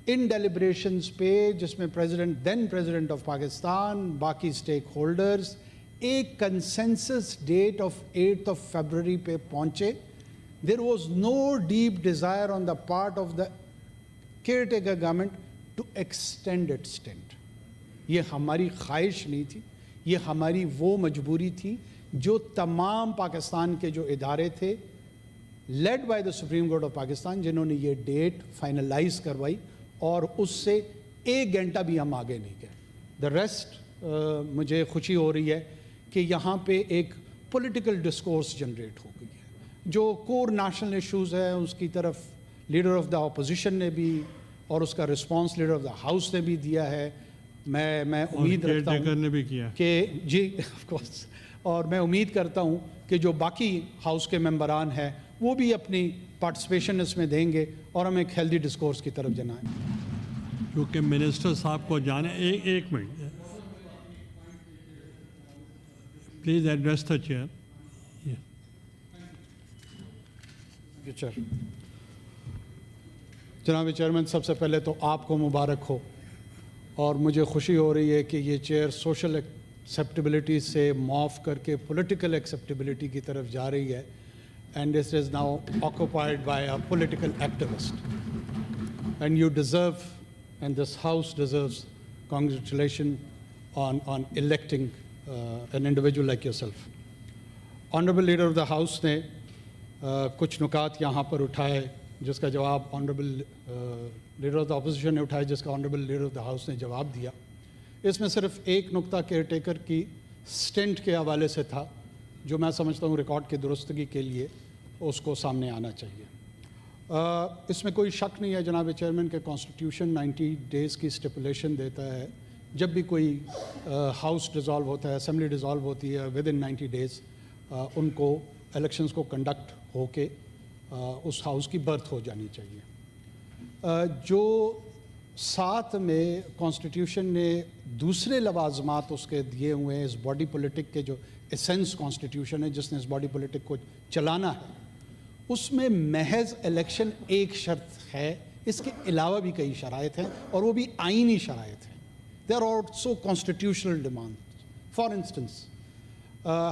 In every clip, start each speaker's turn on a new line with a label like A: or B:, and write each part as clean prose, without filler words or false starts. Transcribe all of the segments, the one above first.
A: ان deliberations پہ جس میں پریزیڈنٹ آف پاکستان باقی اسٹیک ہولڈرز ایک کنسنسس ڈیٹ آف 8 فیبروری پہ پہنچے. There was no deep desire on the part of the caretaker government to extend it extent. یہ ہماری خواہش نہیں تھی, یہ ہماری وہ مجبوری تھی جو تمام پاکستان کے جو ادارے تھے led by the supreme court of Pakistan جنہوں نے یہ ڈیٹ فائنلائز کروائی, اور اس سے 1 گھنٹہ بھی ہم آگے نہیں گئے. دا ریسٹ مجھے خوشی ہو رہی ہے کہ یہاں پہ ایک پولیٹیکل ڈسکورس جنریٹ ہو گئی ہے. جو کور نیشنل ایشوز ہیں اس کی طرف لیڈر آف دا اپوزیشن نے بھی اور اس کا response leader of the house نے بھی دیا ہے. میں امید رکھتا ہوں کہ جی آف کورس, اور میں امید کرتا ہوں کہ جو باقی ہاؤس کے ممبران ہیں وہ بھی اپنی پارٹیسپیشن اس میں دیں گے اور ہم ایک ہیلدی ڈسکورس کی طرف جنائیں.
B: کیونکہ منسٹر صاحب کو جانے ایک minute please address the chair.
A: جناب چیئرمین, سب سے پہلے تو آپ کو مبارک ہو, اور مجھے خوشی ہو رہی ہے کہ یہ چیئر سوشل ایکسیپٹیبلٹی سے معاف کر کے پولیٹیکل ایکسیپٹیبلٹی کی طرف جا رہی ہے, and this is now occupied by a political activist, and you deserve and this house deserves congratulation on electing an individual like yourself. Honourable leader of the house نے کچھ نکات یہاں پر اٹھائے جس کا جواب honourable leader of the opposition نے اٹھائے جس کا honourable leader of the house نے جواب دیا. اس میں صرف ایک نقطہ کیئر ٹیکر کی سٹنٹ کے حوالے سے تھا جو میں سمجھتا ہوں ریکارڈ کی درستگی کے لیے اس کو سامنے آنا چاہیے. اس میں کوئی شک نہیں ہے جناب چیئرمین کہ کانسٹیٹیوشن 90 days کی اسٹیپولیشن دیتا ہے جب بھی کوئی ہاؤس ڈیزالو ہوتا ہے, اسمبلی ڈیزالو ہوتی ہے, ود ان 90 days ان کو الیکشنز کو کنڈکٹ ہو کے اس ہاؤس کی برتھ ہو جانی چاہیے. جو ساتھ میں کانسٹیٹیوشن نے دوسرے لوازمات اس کے دیے ہوئے ہیں, اس باڈی پولیٹک کے جو ایسنس کانسٹیٹیوشن ہے جس نے اس باڈی پولیٹک کو چلانا ہے, اس میں محض الیکشن ایک شرط ہے, اس کے علاوہ بھی کئی شرائط ہیں اور وہ بھی آئینی شرائط ہیں. There are also constitutional demand. For instance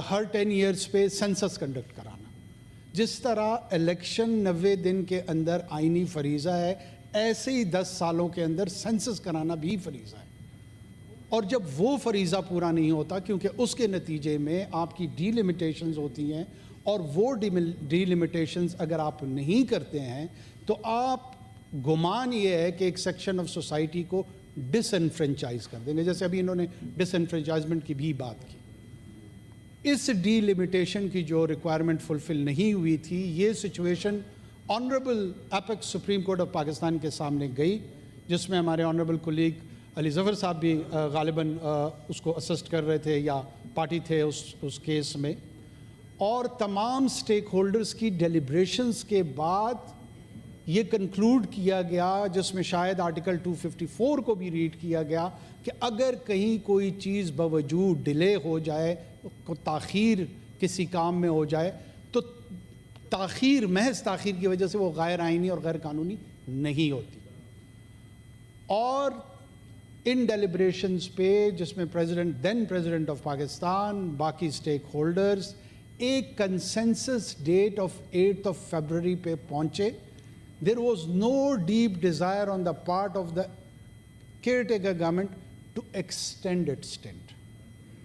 A: ہر 10 years پہ سینسس کنڈکٹ کرانا. جس طرح الیکشن 90 دن کے اندر آئینی فریضہ ہے, ایسے ہی 10 سالوں کے اندر سینسس کرانا بھی فریضہ ہے. اور جب وہ فریضہ پورا نہیں ہوتا, کیونکہ اس کے نتیجے میں آپ کی ڈی لمیٹیشنز ہوتی ہیں, اور وہ ڈی لمیٹیشنز اگر آپ نہیں کرتے ہیں تو آپ گمان یہ ہے کہ ایک سیکشن آف سوسائٹی کو ڈس انفرینچائز کر دیں گے, جیسے ابھی انہوں نے ڈس انفرینچائزمنٹ کی بھی بات کی. اس ڈی لمیٹیشن کی جو ریکوائرمنٹ فلفل نہیں ہوئی تھی, یہ situation honourable apex supreme court of Pakistan کے سامنے گئی, جس میں ہمارے آنریبل کولیگ علی ظفر صاحب بھی غالباً اس کو اسسٹ کر رہے تھے یا پارٹی تھے اس کیس میں. اور تمام سٹیک ہولڈرز کی ڈیلیبریشنز کے بعد یہ کنکلوڈ کیا گیا, جس میں شاید آرٹیکل 254 کو بھی ریڈ کیا گیا, کہ اگر کہیں کوئی چیز باوجود ڈیلے ہو جائے, کو تاخیر کسی کام میں ہو جائے, تو تاخیر محض تاخیر کی وجہ سے وہ غیر آئینی اور غیر قانونی نہیں ہوتی. اور ان ڈیلیبریشنز پہ جس میں پریزیڈنٹ آف پاکستان باقی اسٹیک ہولڈرز ایک کنسنسس ڈیٹ آف 8 فیبروری پہ پہنچے. There was no deep desire on the part of the caretaker government to extend it extent.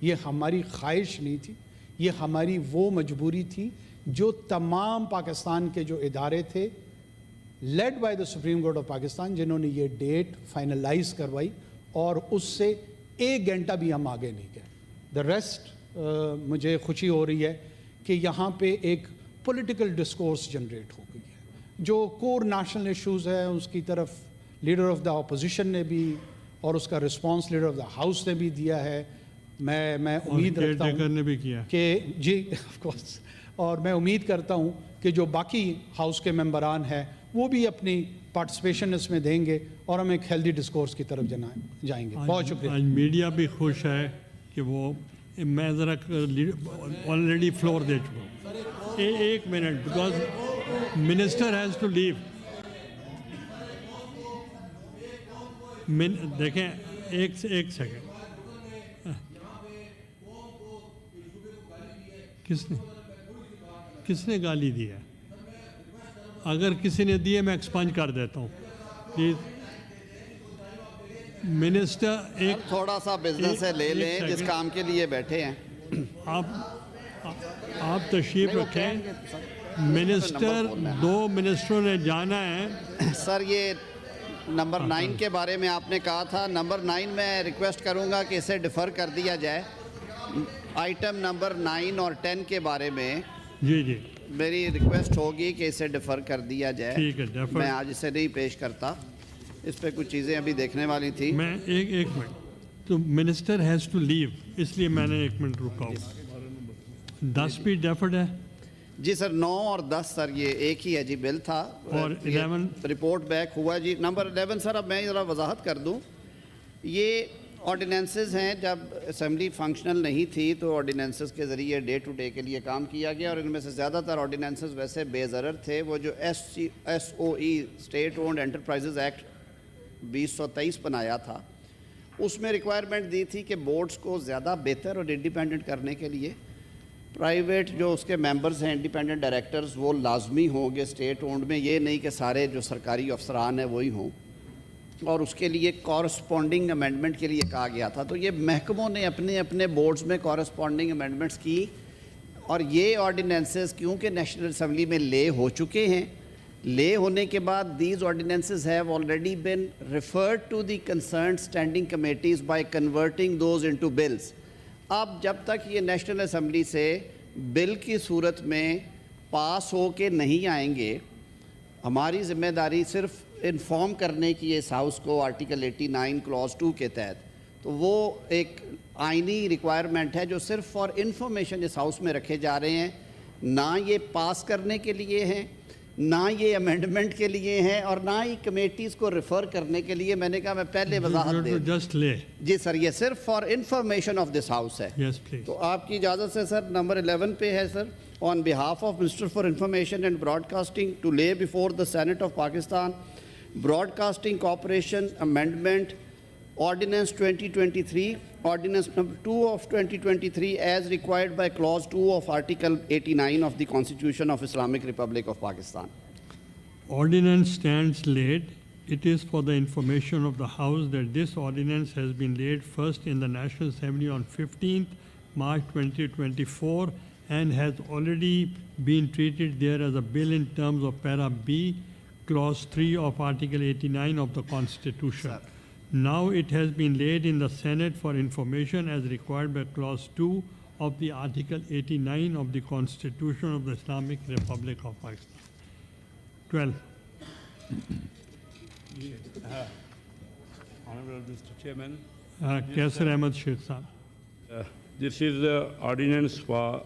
A: یہ ہماری خواہش نہیں تھی, یہ ہماری وہ مجبوری تھی جو تمام پاکستان کے جو ادارے تھے led by the supreme court of Pakistan جنہوں نے یہ ڈیٹ فائنلائز کروائی, اور اس سے 1 گھنٹہ بھی ہم آگے نہیں گئے. دا ریسٹ مجھے خوشی ہو رہی ہے کہ یہاں پہ ایک پولیٹیکل ڈسکورس جنریٹ ہو گئی ہے. جو کور نیشنل ایشوز ہیں اس کی طرف لیڈر آف دا اپوزیشن نے بھی اور اس کا response leader of the house نے بھی دیا ہے. میں امید رکھتا ہوں کہ جی آف کورس, اور میں امید کرتا ہوں کہ جو باقی ہاؤس کے ممبران ہیں وہ بھی اپنی پارٹیسپیشن اس میں دیں گے اور ہم ایک ہیلدی ڈسکورس کی طرف جائیں گے. بہت شکریہ.
B: آج میڈیا بھی خوش ہے کہ وہ, میں ذرا آلریڈی فلور دے چکا ہوں. 1 minute, because minister has to leave. دیکھیں ایک سیکنڈ، کس نے گالی دی ہے؟ اگر کسی نے دی ہے میں ایکسپنج کر دیتا ہوں پلیز. منسٹر ایک
C: تھوڑا سا بزنس سے لے لیں جس کام کے لیے بیٹھے ہیں.
B: آپ تشریف رکھیں. منسٹر 2 منسٹروں نے جانا ہے.
C: سر یہ نمبر 9 کے بارے میں آپ نے کہا تھا. نمبر 9 میں ریکویسٹ کروں گا کہ اسے ڈیفر کر دیا جائے. آئٹم نمبر 9 اور 10 کے بارے میں
B: جی
C: میری ریکویسٹ ہوگی کہ اسے ڈیفر کر دیا جائے.
B: ٹھیک ہے، ڈیفر.
C: میں آج اسے نہیں پیش کرتا. اس پہ کچھ چیزیں ابھی دیکھنے والی تھی.
B: میں ایک منٹ، تو منسٹر ہیز ٹو لیو، اس لیے میں نے 1 منٹ رکا ہوں. 10 بھی ڈیفرڈ ہے
C: جی سر. 9 اور 10 سر یہ ایک ہی ہے جی. بل تھا
B: اور 11
C: رپورٹ بیک ہوا جی. نمبر 11 سر اب میں ذرا وضاحت کر دوں. یہ آرڈیننسز ہیں. جب اسمبلی فنکشنل نہیں تھی تو آرڈیننسز کے ذریعے ڈے ٹو ڈے کے لیے کام کیا گیا، اور ان میں سے زیادہ تر آرڈیننسز ویسے بے ضرر تھے. وہ جو SOE state owned enterprises act 2023 بنایا تھا، اس میں ریکوائرمنٹ دی تھی کہ بورڈز کو زیادہ بہتر اور انڈیپینڈنٹ کرنے کے لیے پرائیویٹ جو اس کے ممبرز ہیں انڈیپینڈنٹ ڈائریکٹرز وہ لازمی ہوں گے اسٹیٹ اونڈ میں. یہ نہیں کہ سارے جو سرکاری افسران ہیں وہی ہوں. اور اس کے لیے کورسپونڈنگ امینڈمنٹ کے لیے کہا گیا تھا. تو یہ محکموں نے اپنے اپنے بورڈز میں کورسپونڈنگ امینڈمنٹس کی، اور یہ آرڈیننسز کیونکہ نیشنل اسمبلی میں لے ہو چکے ہیں، لے ہونے کے بعد these ordinances have already been referred to the concerned standing committees by converting those into bills. اب جب تک یہ نیشنل اسمبلی سے بل کی صورت میں پاس ہو کے نہیں آئیں گے، ہماری ذمہ داری صرف انفارم کرنے کی اس ہاؤس کو آرٹیکل 89 کلاز 2 کے تحت. تو وہ ایک آئینی ریکوائرمنٹ ہے جو صرف فار انفارمیشن اس ہاؤس میں رکھے جا رہے ہیں. نہ یہ پاس کرنے کے لیے ہیں، نہ یہ امینڈمنٹ کے لیے ہیں، اور نہ ہی کمیٹیز کو ریفر کرنے کے لیے. میں نے کہا میں پہلے وضاحت دے
B: جسٹ لے.
C: جی سر یہ صرف for information of this house ہے.
B: یس پلیز.
C: تو آپ کی اجازت سے سر نمبر 11 پہ ہے سر. آن behalf of Minister for Information and Broadcasting to lay before the Senate of Pakistan Broadcasting Corporation Amendment Ordinance 2023, Ordinance number 2 of 2023 as required by Clause 2 of Article 89 of the Constitution of Islamic Republic of Pakistan.
B: Ordinance stands laid. It is for the information of the House that this ordinance has been laid first in the National Assembly on 15th March 2024 and has already been treated there as a bill in terms of Para B, Clause 3 of Article 89 of the Constitution.
C: Sir.
B: Now it has been laid in the Senate for information as required by Clause 2 of the Article 89 of the Constitution of the Islamic Republic of Pakistan. 12.
D: Honorable Mr. Chairman,
B: Kaisar Ahmed Sheikh Saab.
D: this is the ordinance for,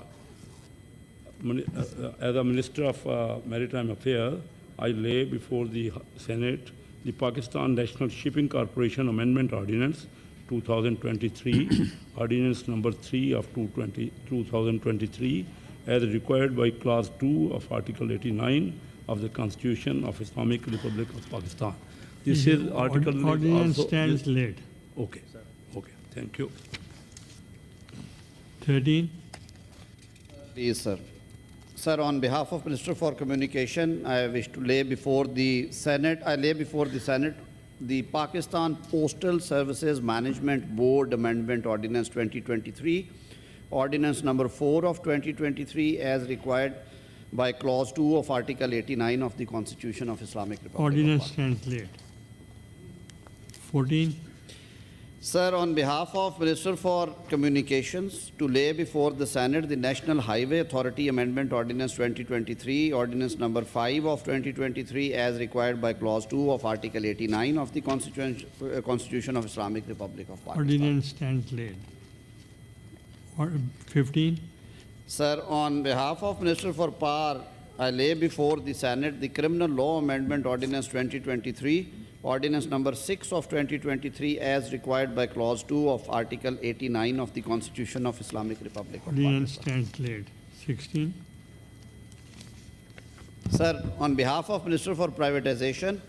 D: as a Minister of Maritime Affairs, I lay before the Senate the Pakistan National Shipping Corporation Amendment Ordinance 2023, Ordinance number 3 of 2023, as required by Clause 2 of Article 89 of the Constitution of Islamic Republic of Pakistan. This is Article
B: Ordinance
D: also-
B: stands laid.
D: Okay, okay, thank you.
B: 13.
C: Please, sir. Sir, on behalf of Minister for Communication, I wish to lay before the Senate, the Pakistan Postal Services Management Board Amendment Ordinance 2023, Ordinance number 4 of 2023 as required by Clause 2 of Article 89 of the Constitution of Islamic Republic.
B: Ordinance stands laid. 14.
C: Sir, on behalf of Minister for Communications, to lay before the Senate the National Highway Authority Amendment Ordinance 2023, Ordinance number 5 of 2023 as required by Clause 2 of Article 89 of the Constitution of Islamic Republic of Pakistan.
B: Ordinance stands laid. 15.
C: Sir, on behalf of Minister for Power, I lay before the Senate the Criminal Law Amendment Ordinance 2023, Ordinance number 6 of 2023 as required by Clause 2 of Article 89 of the Constitution of Islamic Republic of
B: Ordinance
C: Pakistan.
B: stands laid. 16.
C: Sir, on behalf of Minister for Privatization,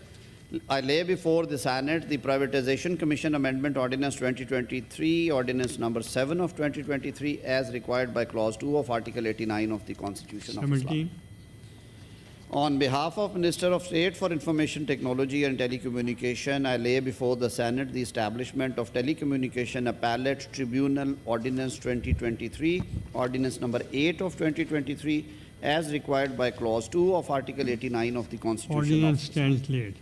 C: I lay before the Senate the Privatization Commission Amendment Ordinance 2023, Ordinance number 7 of 2023, as required by Clause 2 of Article 89 of the Constitution of Islam.
B: 17.
C: On behalf of Minister of State for Information Technology and Telecommunication, I lay before the Senate the establishment of Telecommunication Appellate Tribunal Ordinance 2023, Ordinance number 8 of 2023, as required by Clause 2 of Article 89 of the Constitution
B: Ordinance
C: of Islam.
B: stands laid.